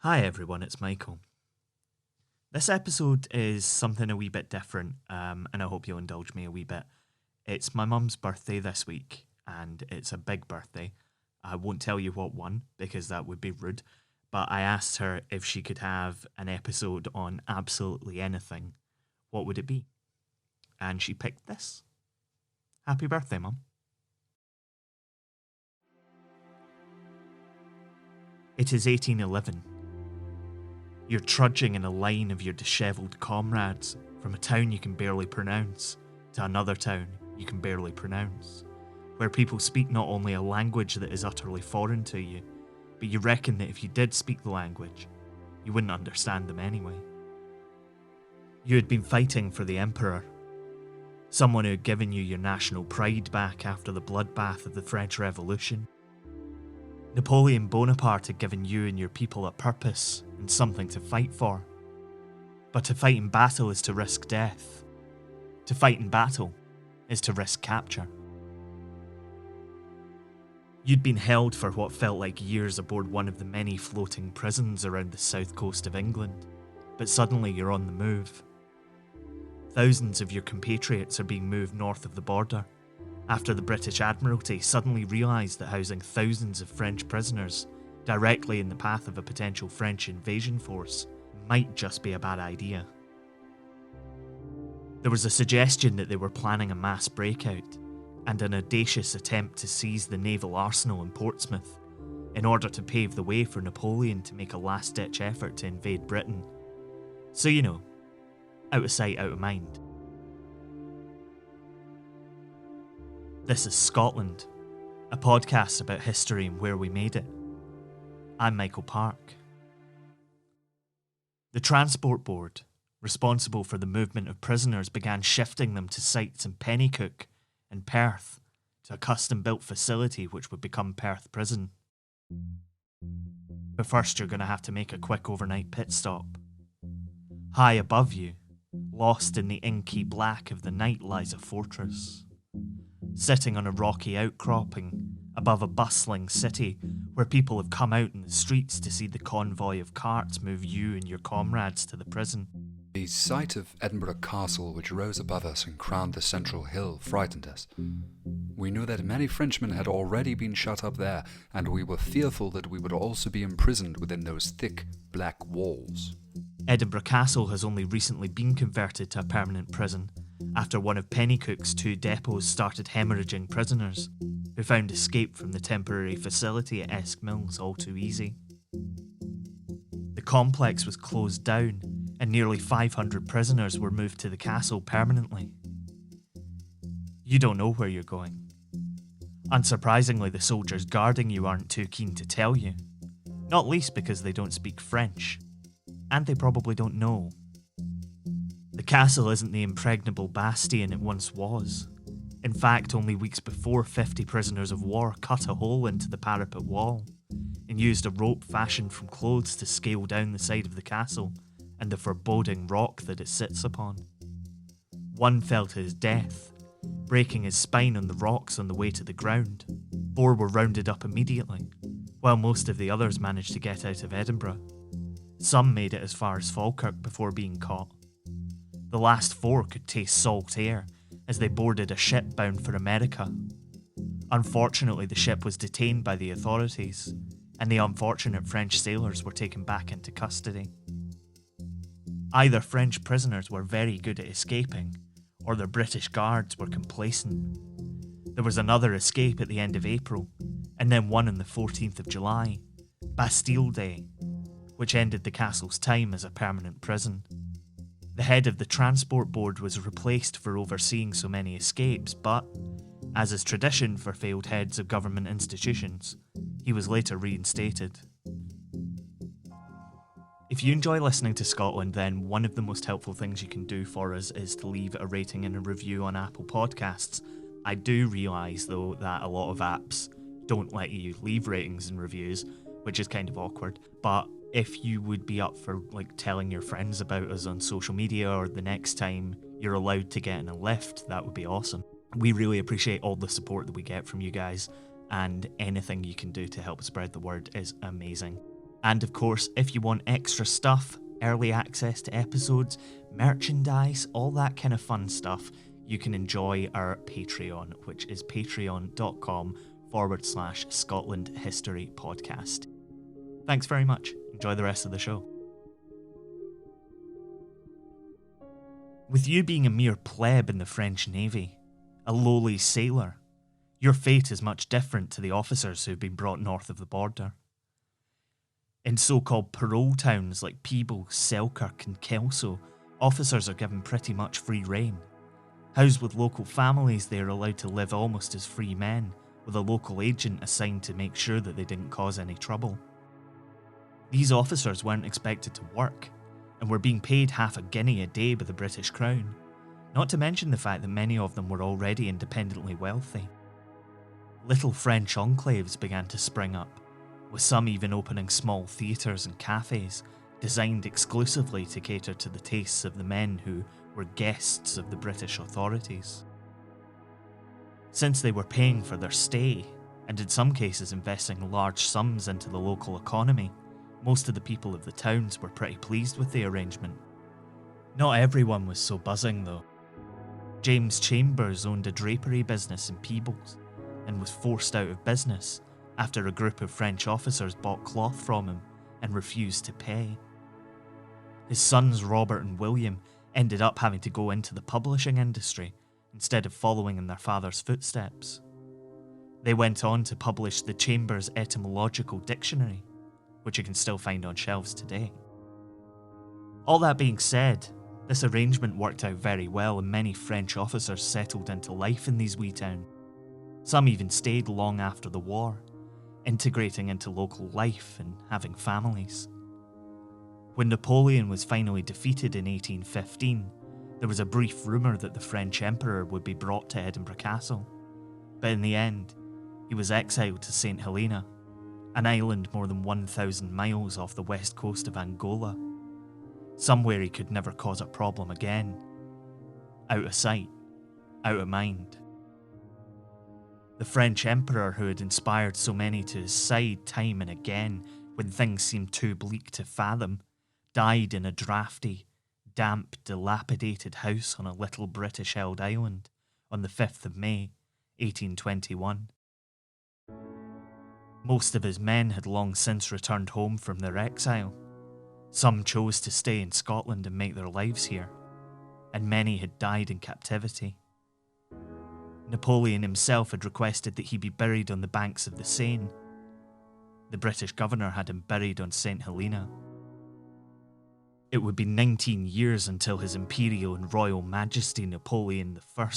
Hi everyone, it's Michael. This episode is something a wee bit different, and I hope you'll indulge me a wee bit. It's my mum's birthday this week, and it's a big birthday. I won't tell you what one, because that would be rude, but I asked her if she could have an episode on absolutely anything. What would it be? And she picked this. Happy birthday, Mum. It is 1811. You're trudging in a line of your dishevelled comrades from a town you can barely pronounce to another town you can barely pronounce, where people speak not only a language that is utterly foreign to you, but you reckon that if you did speak the language, you wouldn't understand them anyway. You had been fighting for the Emperor, someone who had given you your national pride back after the bloodbath of the French Revolution. Napoleon Bonaparte had given you and your people a purpose and something to fight for. But to fight in battle is to risk death. To fight in battle is to risk capture. You'd been held for what felt like years aboard one of the many floating prisons around the south coast of England, but suddenly you're on the move. Thousands of your compatriots are being moved north of the border, after the British Admiralty suddenly realised that housing thousands of French prisoners directly in the path of a potential French invasion force might just be a bad idea. There was a suggestion that they were planning a mass breakout and an audacious attempt to seize the naval arsenal in Portsmouth in order to pave the way for Napoleon to make a last-ditch effort to invade Britain. So, out of sight, out of mind. This is Scotland, a podcast about history and where we made it. I'm Michael Park. The Transport Board, responsible for the movement of prisoners, began shifting them to sites in Pennycook and Perth to a custom-built facility which would become Perth Prison. But first you're going to have to make a quick overnight pit stop. High above you, lost in the inky black of the night, lies a fortress. Sitting on a rocky outcropping above a bustling city where people have come out in the streets to see the convoy of carts move you and your comrades to the prison. The sight of Edinburgh Castle, which rose above us and crowned the central hill, frightened us. We knew that many Frenchmen had already been shut up there, and we were fearful that we would also be imprisoned within those thick, black walls. Edinburgh Castle has only recently been converted to a permanent prison, after one of Pennycook's two depots started hemorrhaging prisoners, who found escape from the temporary facility at Esk Mills all too easy. The complex was closed down, and nearly 500 prisoners were moved to the castle permanently. You don't know where you're going. Unsurprisingly, the soldiers guarding you aren't too keen to tell you, not least because they don't speak French, and they probably don't know. The castle isn't the impregnable bastion it once was. In fact, only weeks before, 50 prisoners of war cut a hole into the parapet wall and used a rope fashioned from clothes to scale down the side of the castle and the foreboding rock that it sits upon. One fell to his death, breaking his spine on the rocks on the way to the ground. 4 were rounded up immediately, while most of the others managed to get out of Edinburgh. Some made it as far as Falkirk before being caught. The last 4 could taste salt air as they boarded a ship bound for America. Unfortunately, the ship was detained by the authorities, and the unfortunate French sailors were taken back into custody. Either French prisoners were very good at escaping, or their British guards were complacent. There was another escape at the end of April, and then one on the 14th of July, Bastille Day, which ended the castle's time as a permanent prison. The head of the Transport Board was replaced for overseeing so many escapes, but, as is tradition for failed heads of government institutions, he was later reinstated. If you enjoy listening to Scotland, then one of the most helpful things you can do for us is to leave a rating and a review on Apple Podcasts. I do realise, though, that a lot of apps don't let you leave ratings and reviews, which is kind of awkward, but if you would be up for telling your friends about us on social media, or the next time you're allowed to get in a lift, that would be awesome. We really appreciate all the support that we get from you guys, and anything you can do to help spread the word is amazing. And of course, if you want extra stuff, early access to episodes, merchandise, all that kind of fun stuff, you can enjoy our Patreon, which is patreon.com/Scotland History Podcast. Thanks very much. Enjoy the rest of the show. With you being a mere pleb in the French Navy, a lowly sailor, your fate is much different to the officers who've been brought north of the border. In so-called parole towns like Peebles, Selkirk and Kelso, officers are given pretty much free rein. Housed with local families, they are allowed to live almost as free men, with a local agent assigned to make sure that they didn't cause any trouble. These officers weren't expected to work, and were being paid half a guinea a day by the British Crown, not to mention the fact that many of them were already independently wealthy. Little French enclaves began to spring up, with some even opening small theatres and cafes, designed exclusively to cater to the tastes of the men who were guests of the British authorities. Since they were paying for their stay, and in some cases investing large sums into the local economy, most of the people of the towns were pretty pleased with the arrangement. Not everyone was so buzzing though. James Chambers owned a drapery business in Peebles, and was forced out of business after a group of French officers bought cloth from him and refused to pay. His sons Robert and William ended up having to go into the publishing industry instead of following in their father's footsteps. They went on to publish the Chambers Etymological Dictionary, which you can still find on shelves today. All that being said, this arrangement worked out very well and many French officers settled into life in these wee towns. Some even stayed long after the war, integrating into local life and having families. When Napoleon was finally defeated in 1815, there was a brief rumour that the French Emperor would be brought to Edinburgh Castle, but in the end, he was exiled to St Helena, an island more than 1,000 miles off the west coast of Angola, somewhere he could never cause a problem again. Out of sight, out of mind. The French Emperor who had inspired so many to his side time and again when things seemed too bleak to fathom, died in a drafty, damp, dilapidated house on a little British-held island on the 5th of May, 1821. Most of his men had long since returned home from their exile. Some chose to stay in Scotland and make their lives here, and many had died in captivity. Napoleon himself had requested that he be buried on the banks of the Seine. The British governor had him buried on St Helena. It would be 19 years until His Imperial and Royal Majesty Napoleon I,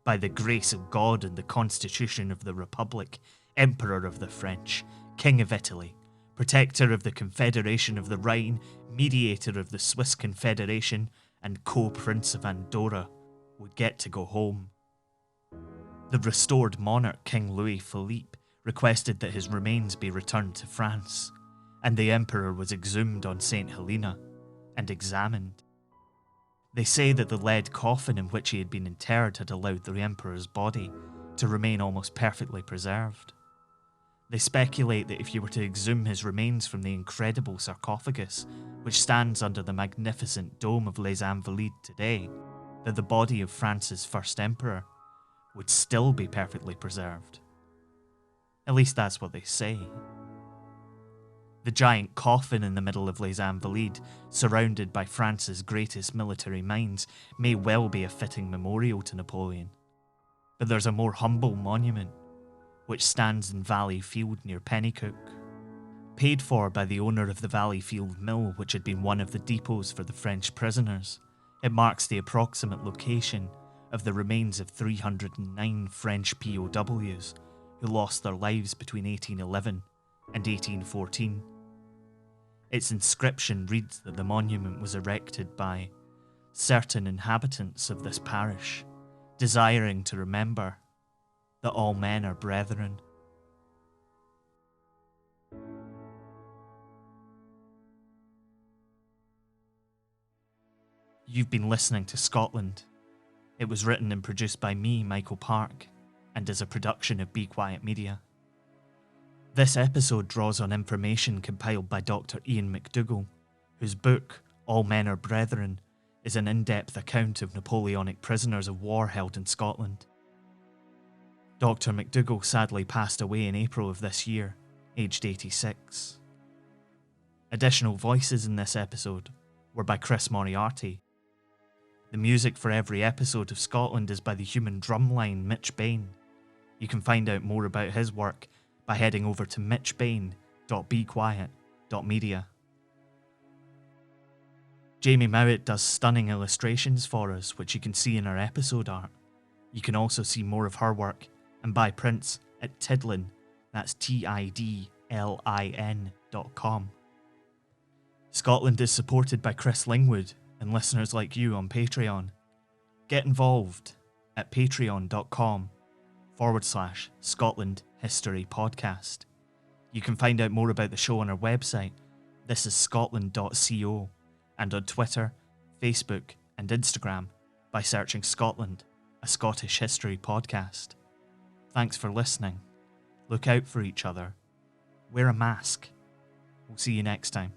by the grace of God and the Constitution of the Republic, Emperor of the French, King of Italy, Protector of the Confederation of the Rhine, Mediator of the Swiss Confederation, and Co-Prince of Andorra, would get to go home. The restored monarch King Louis Philippe requested that his remains be returned to France, and the Emperor was exhumed on St Helena and examined. They say that the lead coffin in which he had been interred had allowed the Emperor's body to remain almost perfectly preserved. They speculate that if you were to exhume his remains from the incredible sarcophagus, which stands under the magnificent dome of Les Invalides today, that the body of France's first emperor would still be perfectly preserved. At least that's what they say. The giant coffin in the middle of Les Invalides, surrounded by France's greatest military minds, may well be a fitting memorial to Napoleon. But there's a more humble monument, which stands in Valleyfield near Penicuik. Paid for by the owner of the Valleyfield Mill, which had been one of the depots for the French prisoners, it marks the approximate location of the remains of 309 French POWs who lost their lives between 1811 and 1814. Its inscription reads that the monument was erected by certain inhabitants of this parish, desiring to remember that all men are brethren. You've been listening to Scotland. It was written and produced by me, Michael Park, and is a production of Be Quiet Media. This episode draws on information compiled by Dr. Ian McDougall, whose book, All Men Are Brethren, is an in-depth account of Napoleonic prisoners of war held in Scotland. Dr. McDougall sadly passed away in April of this year, aged 86. Additional voices in this episode were by Chris Moriarty. The music for every episode of Scotland is by the human drumline Mitch Bain. You can find out more about his work by heading over to mitchbain.bequiet.media. Jamie Mowat does stunning illustrations for us, which you can see in our episode art. You can also see more of her work and buy prints at Tidlin, that's tidlin.com. Scotland is supported by Chris Lingwood and listeners like you on Patreon. Get involved at patreon.com/Scotland History Podcast. You can find out more about the show on our website, thisisscotland.co, and on Twitter, Facebook, and Instagram by searching Scotland, a Scottish history podcast. Thanks for listening. Look out for each other. Wear a mask. We'll see you next time.